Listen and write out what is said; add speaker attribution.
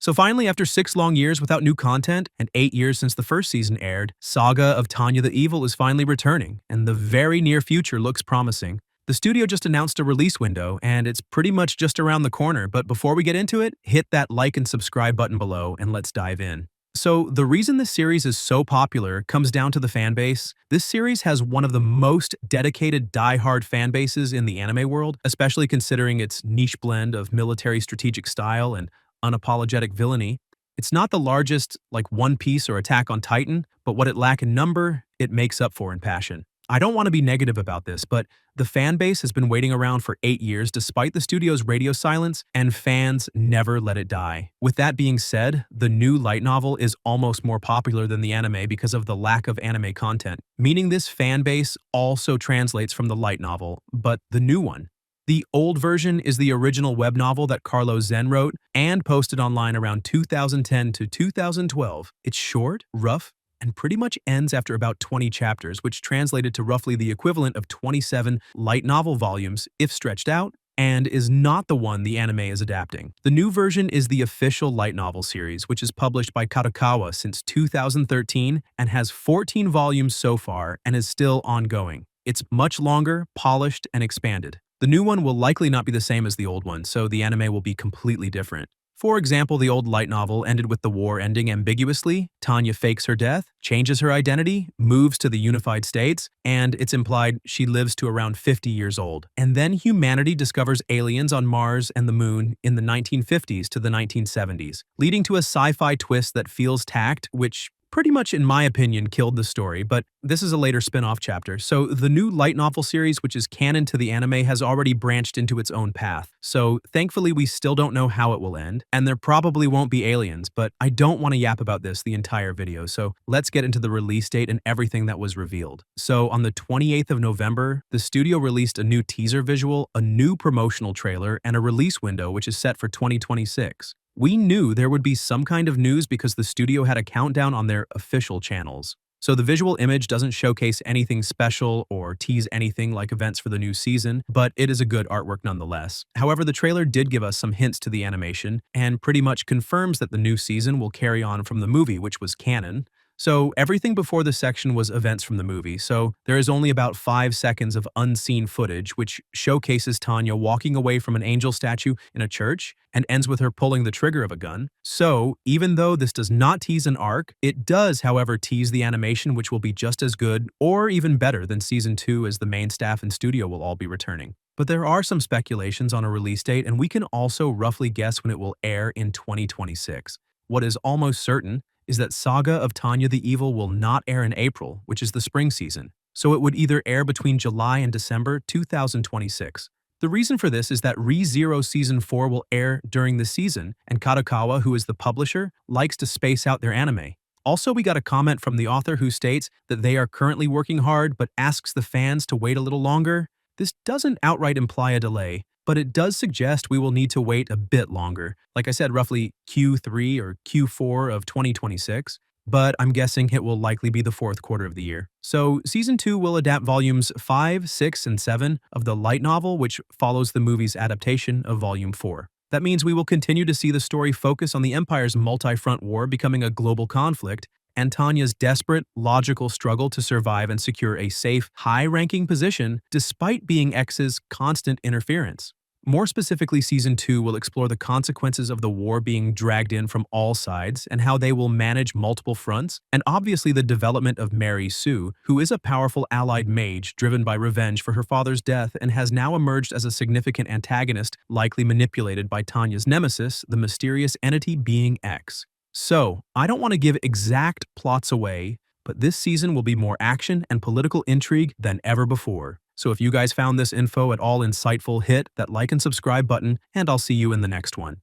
Speaker 1: So finally, after 6 long years without new content and 8 years since the first season aired, Saga of Tanya the Evil is finally returning, and the very near future looks promising. The studio just announced a release window, and it's pretty much just around the corner, but before we get into it, hit that like and subscribe button below and let's dive in. So, the reason this series is so popular comes down to the fan base. This series has one of the most dedicated die-hard fan bases in the anime world, especially considering its niche blend of military strategic style and unapologetic villainy. It's not the largest like One Piece or Attack on Titan, but what it lacks in number, it makes up for in passion. I don't want to be negative about this, but the fan base has been waiting around for 8 years despite the studio's radio silence, and fans never let it die. With that being said, the new light novel is almost more popular than the anime because of the lack of anime content, meaning this fan base also translates from the light novel, but the new one. The old version is the original web novel that Carlos Zen wrote and posted online around 2010 to 2012. It's short, rough, and pretty much ends after about 20 chapters, which translated to roughly the equivalent of 27 light novel volumes if stretched out, and is not the one the anime is adapting. The new version is the official light novel series, which is published by Kadokawa since 2013 and has 14 volumes so far and is still ongoing. It's much longer, polished, and expanded. The new one will likely not be the same as the old one, so the anime will be completely different. For example, the old light novel ended with the war ending ambiguously. Tanya fakes her death, changes her identity, moves to the Unified States, and it's implied she lives to around 50 years old. And then humanity discovers aliens on Mars and the Moon in the 1950s to the 1970s, leading to a sci-fi twist that feels tacked, which pretty much, in my opinion, killed the story, but this is a later spin-off chapter. So the new light novel series, which is canon to the anime, has already branched into its own path. So thankfully, we still don't know how it will end, and there probably won't be aliens, but I don't want to yap about this the entire video, so let's get into the release date and everything that was revealed. So on the 28th of November, the studio released a new teaser visual, a new promotional trailer, and a release window which is set for 2026. We knew there would be some kind of news because the studio had a countdown on their official channels. So the visual image doesn't showcase anything special or tease anything like events for the new season, but it is a good artwork nonetheless. However, the trailer did give us some hints to the animation and pretty much confirms that the new season will carry on from the movie, which was canon. So everything before this section was events from the movie, so there is only about 5 seconds of unseen footage which showcases Tanya walking away from an angel statue in a church and ends with her pulling the trigger of a gun. So even though this does not tease an arc, it does, however, tease the animation, which will be just as good or even better than Season 2, as the main staff and studio will all be returning. But there are some speculations on a release date, and we can also roughly guess when it will air in 2026. What is almost certain is that Saga of Tanya the Evil will not air in April, which is the spring season, so it would either air between July and December 2026. The reason for this is that Re:Zero Season 4 will air during the season, and Kadokawa, who is the publisher, likes to space out their anime. Also, we got a comment from the author who states that they are currently working hard but asks the fans to wait a little longer. This doesn't outright imply a delay, but it does suggest we will need to wait a bit longer. Like I said, roughly Q3 or Q4 of 2026, but I'm guessing it will likely be the fourth quarter of the year. So Season 2 will adapt volumes 5, 6, and 7 of the light novel, which follows the movie's adaptation of Volume 4. That means we will continue to see the story focus on the Empire's multi-front war becoming a global conflict, and Tanya's desperate, logical struggle to survive and secure a safe, high-ranking position despite being X's constant interference. More specifically, Season 2 will explore the consequences of the war being dragged in from all sides and how they will manage multiple fronts, and obviously the development of Mary Sue, who is a powerful allied mage driven by revenge for her father's death and has now emerged as a significant antagonist, likely manipulated by Tanya's nemesis, the mysterious entity being X. So, I don't want to give exact plots away, but this season will be more action and political intrigue than ever before. So if you guys found this info at all insightful, hit that like and subscribe button, and I'll see you in the next one.